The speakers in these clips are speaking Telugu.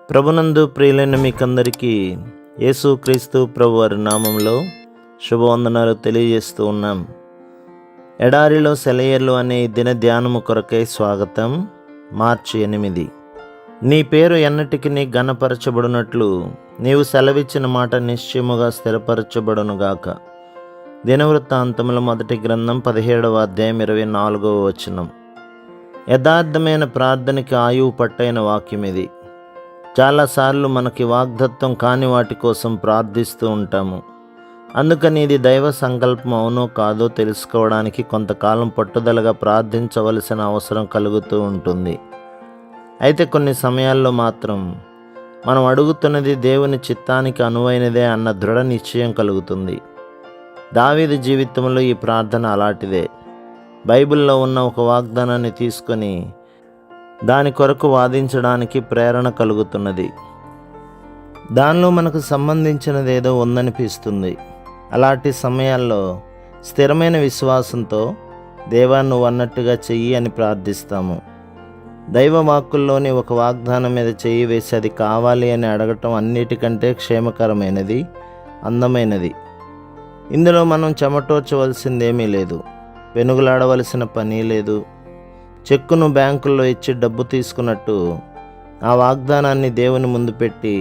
ప్రభునందు ప్రియులైన మీకందరికీ యేసుక్రీస్తు ప్రభువారి నామంలో శుభవందనాలు తెలియజేస్తూ ఉన్నాం. ఎడారిలో సెలయేర్లు అనే దిన ధ్యానము కొరకై స్వాగతం. మార్చి 8. నీ పేరు ఎన్నటికి ఘనపరచబడినట్లు నీవు సెలవిచ్చిన మాట నిశ్చయముగా స్థిరపరచబడునుగాక. దినవృత్తాంతముల మొదటి గ్రంథం 17వ అధ్యాయం 24వ వచనం. యథార్థమైన ప్రార్థనకి ఆయువు పట్టైన వాక్యం ఇది. చాలాసార్లు మనకి వాగ్దత్తం కాని వాటి కోసం ప్రార్థిస్తూ ఉంటాము. అందుకని ఇది దైవ సంకల్పం అవునో కాదో తెలుసుకోవడానికి కొంతకాలం పట్టుదలగా ప్రార్థించవలసిన అవసరం కలుగుతూ ఉంటుంది. అయితే కొన్ని సమయాల్లో మాత్రం మనం అడుగుతున్నది దేవుని చిత్తానికి అనువైనదే అన్న దృఢ నిశ్చయం కలుగుతుంది. దావీదు జీవితంలో ఈ ప్రార్థన అలాంటిదే. బైబిల్లో ఉన్న ఒక వాగ్దానాన్ని తీసుకొని దాని కొరకు వాదించడానికి ప్రేరణ కలుగుతున్నది. దానిలో మనకు సంబంధించినది ఏదో ఉందనిపిస్తుంది. అలాంటి సమయాల్లో స్థిరమైన విశ్వాసంతో దేవా నువ్వు అన్నట్టుగా చెయ్యి అని ప్రార్థిస్తాము. దైవ వాక్కుల్లోని ఒక వాగ్దానం మీద చెయ్యి వేసి అది కావాలి అని అడగటం అన్నిటికంటే క్షేమకరమైనది, అందమైనది. ఇందులో మనం చెమటోర్చవలసిందేమీ లేదు, వెనుగులాడవలసిన పని లేదు. చెక్కును బ్యాంకుల్లో ఇచ్చి డబ్బు తీసుకున్నట్టు ఆ వాగ్దానాన్ని దేవుని ముందు పెట్టి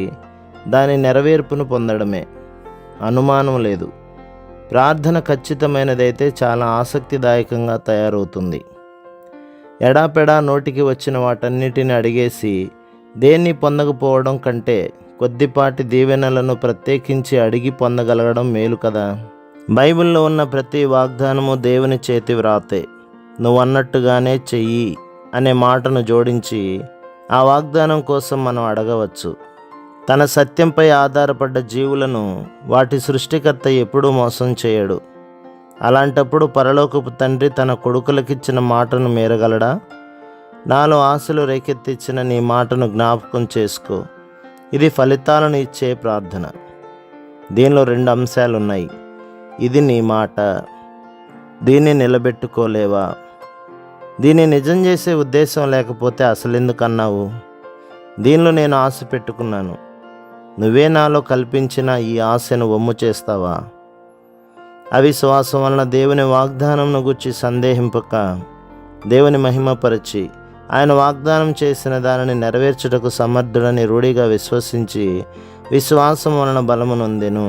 దాని నెరవేర్పును పొందడమే. అనుమానం లేదు. ప్రార్థన ఖచ్చితమైనదైతే చాలా ఆసక్తిదాయకంగా తయారవుతుంది. ఎడాపెడా నోటికి వచ్చిన వాటన్నిటిని అడిగేసి దేన్ని పొందకపోవడం కంటే కొద్దిపాటి దీవెనలను ప్రత్యేకించి అడిగి పొందగలగడం మేలు కదా. బైబిల్లో ఉన్న ప్రతి వాగ్దానము దేవుని చేతి వ్రాతే. నువ్వు అన్నట్టుగానే చెయ్యి అనే మాటను జోడించి ఆ వాగ్దానం కోసం మనం అడగవచ్చు. తన సత్యంపై ఆధారపడ్డ జీవులను వాటి సృష్టికర్త ఎప్పుడూ మోసం చేయడు. అలాంటప్పుడు పరలోకపు తండ్రి తన కొడుకులకిచ్చిన మాటను మీరగలడా? నాలో ఆశలు రేకెత్తిచ్చిన నీ మాటను జ్ఞాపకం చేసుకో. ఇది ఫలితాలను ఇచ్చే ప్రార్థన. దీనిలో 2 అంశాలున్నాయి. ఇది నీ మాట, దీన్ని నిలబెట్టుకోలేవా? దీన్ని నిజం చేసే ఉద్దేశం లేకపోతే అసలెందుకు అన్నావు? దీనిలో నేను ఆశ పెట్టుకున్నాను, నువ్వే నాలో కల్పించిన ఈ ఆశను వమ్ము చేస్తావా? అవిశ్వాసం వలన దేవుని వాగ్దానంను గురించి సందేహింపక దేవుని మహిమపరిచి ఆయన వాగ్దానం చేసిన దానిని నెరవేర్చుటకు సమర్థుడని రూఢిగా విశ్వసించి విశ్వాసం వలన బలము నొందెను.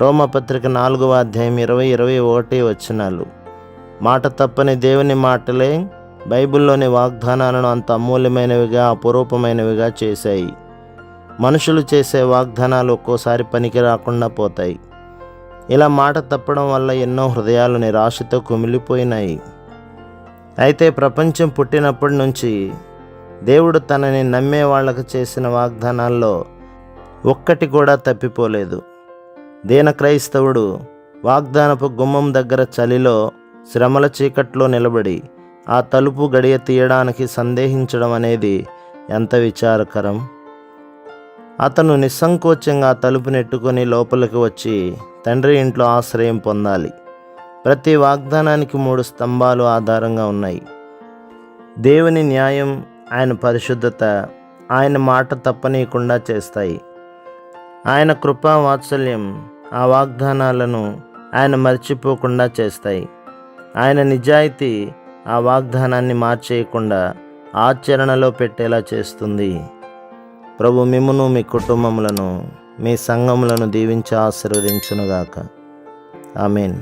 రోమపత్రిక 4వ అధ్యాయం 20-21 వచనాలు. మాట తప్పని దేవుని మాటలే బైబిల్లోని వాగ్దానాలను అంత అమూల్యమైనవిగా, అపురూపమైనవిగా చేశాయి. మనుషులు చేసే వాగ్దానాలు ఒక్కోసారి పనికి రాకుండా పోతాయి. ఇలా మాట తప్పడం వల్ల ఎన్నో హృదయాలు నిరాశతో కుమిలిపోయినాయి. అయితే ప్రపంచం పుట్టినప్పటి నుంచి దేవుడు తనని నమ్మే వాళ్లకు చేసిన వాగ్దానాల్లో ఒక్కటి కూడా తప్పిపోలేదు. దీన క్రైస్తవుడు వాగ్దానపు గుమ్మం దగ్గర చలిలో, శ్రమల చీకట్లో నిలబడి ఆ తలుపు గడియ తీయడానికి సందేహించడం అనేది ఎంత విచారకరం. అతను నిస్సంకోచంగా ఆ తలుపు నెట్టుకొని లోపలికి వచ్చి తండ్రి ఇంట్లో ఆశ్రయం పొందాలి. ప్రతి వాగ్దానానికి 3 స్తంభాలు ఆధారంగా ఉన్నాయి. దేవుని న్యాయం, ఆయన పరిశుద్ధత ఆయన మాట తప్పనీయకుండా చేస్తాయి. ఆయన కృపా వాత్సల్యం ఆ వాగ్దానాలను ఆయన మర్చిపోకుండా చేస్తాయి. ఆయన నిజాయితీ ఆ వాగ్దానాన్ని మార్చేయకుండా ఆచరణలో పెట్టేలా చేస్తుంది. ప్రభు మిమ్మును, మీ కుటుంబములను, మీ సంఘములను దీవించి ఆశీర్వదించునుగాక. ఆమేన్.